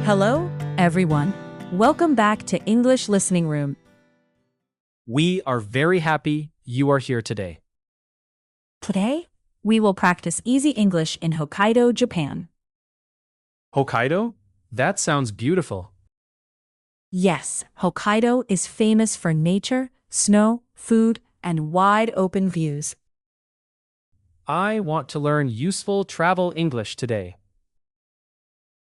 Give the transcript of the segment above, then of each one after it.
Hello, everyone. Welcome back to English Listening Room. We are very happy you are here today. Today, we will practice easy English in Hokkaido, Japan. Hokkaido? That sounds beautiful. Yes, Hokkaido is famous for nature, snow, food, and wide open views. I want to learn useful travel English today.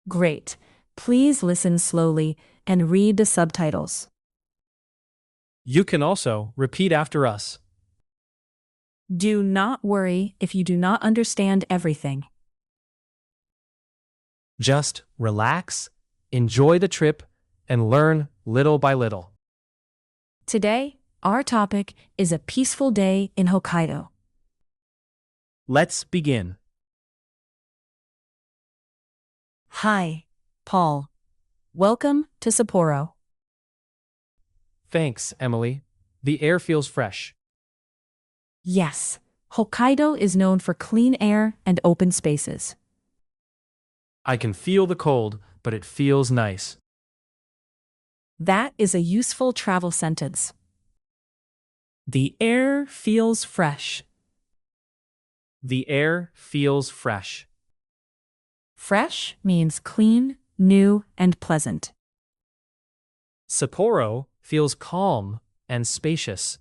Great. Please listen slowly and read the subtitles. You can also repeat after us. Do not worry if you do not understand everything. Just relax, enjoy the trip, and learn little by little. Today, our topic is a peaceful day in Hokkaido. Let's begin. Hi, Paul. Welcome to Sapporo. Thanks, Emily. The air feels fresh. Yes, Hokkaido is known for clean air and open spaces. I can feel the cold, but it feels nice. That is a useful travel sentence. The air feels fresh. The air feels fresh. Fresh means clean, new, and pleasant. Sapporo feels calm and spacious.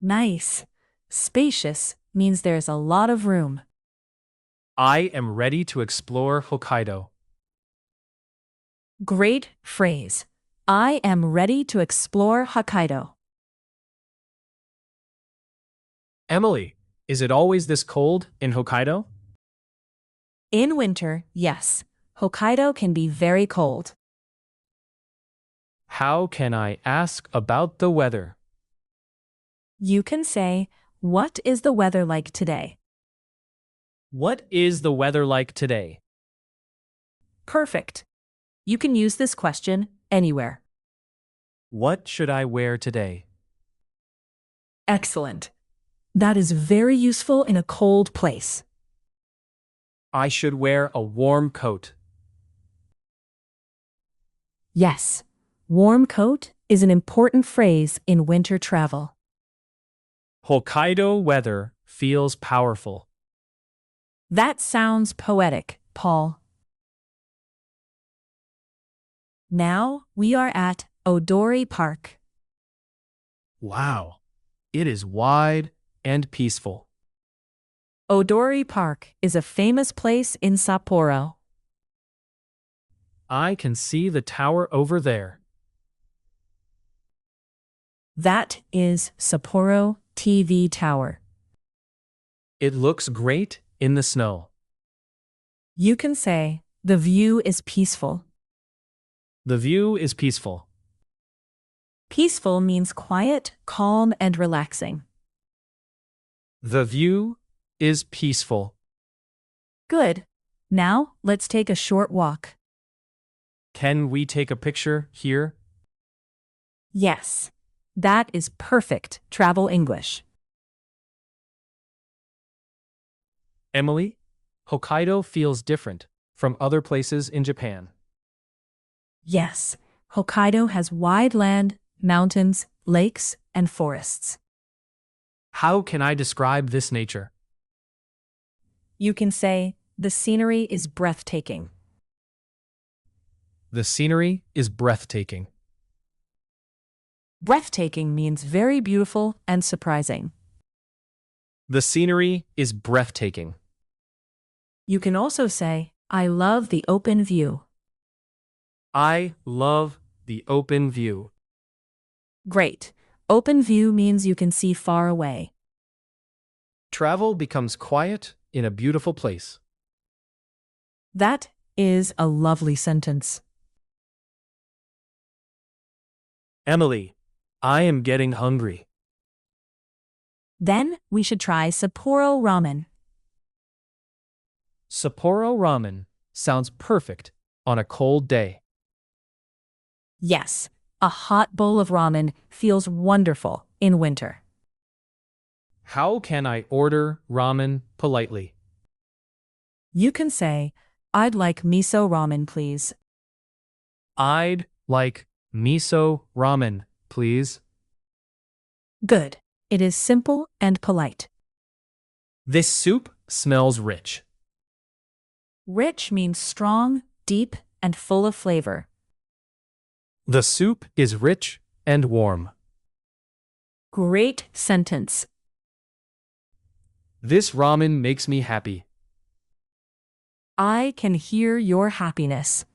Nice. Spacious means there's a lot of room. I am ready to explore Hokkaido. Great phrase. I am ready to explore Hokkaido. Emily, is it always this cold in Hokkaido? In winter, yes, Hokkaido can be very cold. How can I ask about the weather? You can say, "What is the weather like today?" What is the weather like today? Perfect. You can use this question anywhere. What should I wear today? Excellent. That is very useful in a cold place. I should wear a warm coat. Yes, warm coat is an important phrase in winter travel. Hokkaido weather feels powerful. That sounds poetic, Paul. Now we are at Odori Park. Wow, it is wide and peaceful. Odori Park is a famous place in Sapporo. I can see the tower over there. That is Sapporo TV Tower. It looks great in the snow. You can say, the view is peaceful. The view is peaceful. Peaceful means quiet, calm, and relaxing. The view is peaceful. Good. Now, let's take a short walk. Can we take a picture here? Yes. That is perfect travel English. Emily, Hokkaido feels different from other places in Japan. Yes, Hokkaido has wide land, mountains, lakes, and forests. How can I describe this nature? You can say, the scenery is breathtaking. The scenery is breathtaking. Breathtaking means very beautiful and surprising. The scenery is breathtaking. You can also say, I love the open view. I love the open view. Great. Open view means you can see far away. Travel becomes quiet in a beautiful place. That is a lovely sentence. Emily, I am getting hungry. Then we should try Sapporo Ramen. Sapporo ramen sounds perfect on a cold day. Yes, a hot bowl of ramen feels wonderful in winter. How can I order ramen politely? You can say, I'd like miso ramen, please. I'd like miso ramen, please. Good. It is simple and polite. This soup smells rich. Rich means strong, deep, and full of flavor. The soup is rich and warm. Great sentence. This ramen makes me happy. I can hear your happiness.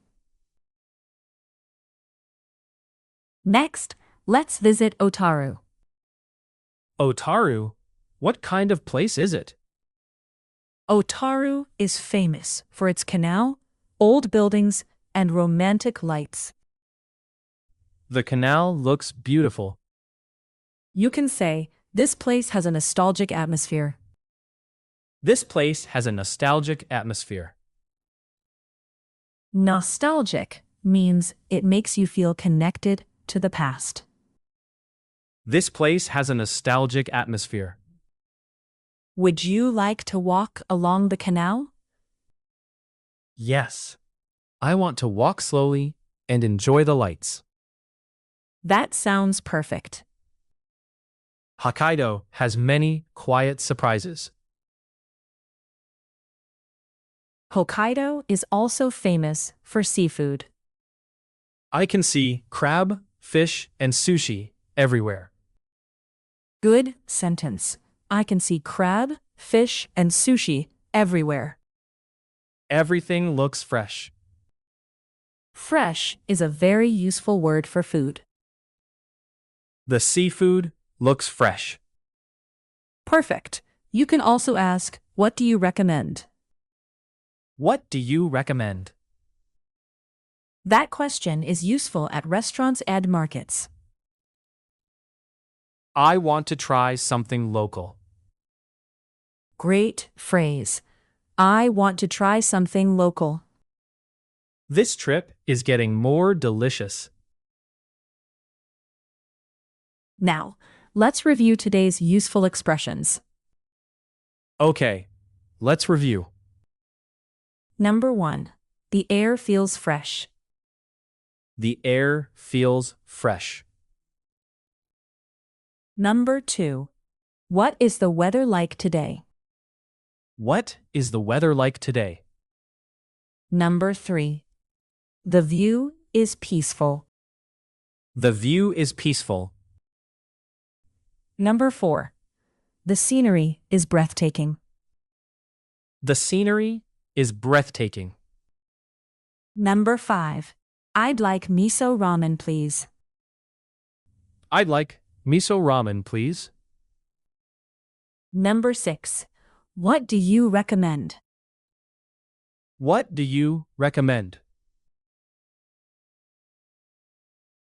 Next, let's visit Otaru. Otaru? What kind of place is it? Otaru is famous for its canal, old buildings, and romantic lights. The canal looks beautiful. You can say, this place has a nostalgic atmosphere. This place has a nostalgic atmosphere. Nostalgic means it makes you feel connected to the past. This place has a nostalgic atmosphere. Would you like to walk along the canal? Yes. I want to walk slowly and enjoy the lights. That sounds perfect. Hokkaido has many quiet surprises. Hokkaido is also famous for seafood. I can see crab, fish, and sushi everywhere. Good sentence. I can see crab, fish, and sushi everywhere. Everything looks fresh. Fresh is a very useful word for food. The seafood looks fresh. Perfect. You can also ask, what do you recommend? What do you recommend? That question is useful at restaurants and markets. I want to try something local. Great phrase. I want to try something local. This trip is getting more delicious. Now, let's review today's useful expressions. Okay, let's review. Number 1. The air feels fresh. The air feels fresh. Number 2. What is the weather like today? What is the weather like today? Number 3. The view is peaceful. The view is peaceful. Number 4. The scenery is breathtaking. The scenery is breathtaking. Number 5. I'd like miso ramen, please. I'd like miso ramen, please. Number 6. What do you recommend? What do you recommend?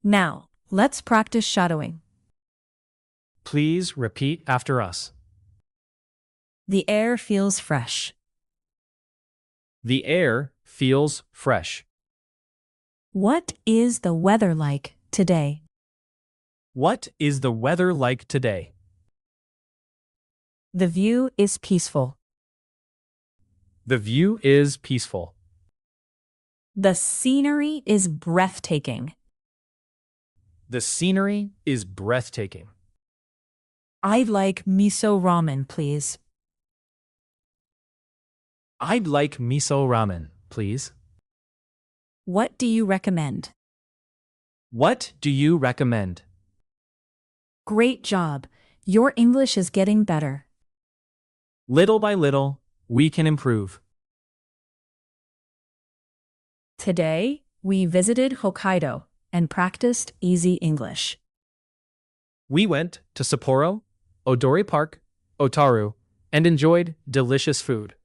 Now, let's practice shadowing. Please repeat after us. The air feels fresh. The air feels fresh. What is the weather like today? What is the weather like today? The view is peaceful. The view is peaceful. The scenery is breathtaking. The scenery is breathtaking. I'd like miso ramen, please. I'd like miso ramen, please. What do you recommend? What do you recommend? Great job. Your English is getting better. Little by little, we can improve. Today, we visited Hokkaido and practiced easy English. We went to Sapporo, Odori Park, Otaru, and enjoyed delicious food.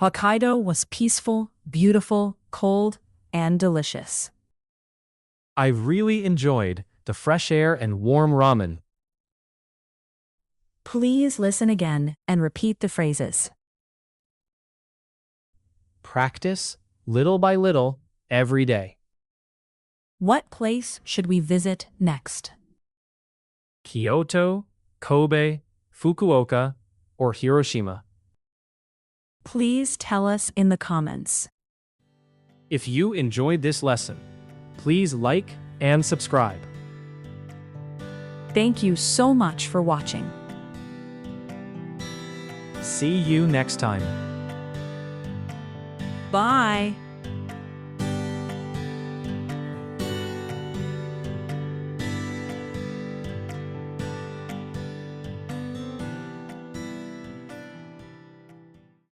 Hokkaido was peaceful, beautiful, cold, and delicious. I really enjoyed the fresh air and warm ramen. Please listen again and repeat the phrases. Practice little by little every day. What place should we visit next? Kyoto, Kobe, Fukuoka, or Hiroshima. Please tell us in the comments. If you enjoyed this lesson, Please like and subscribe. Thank you so much for watching. See you next time. Bye.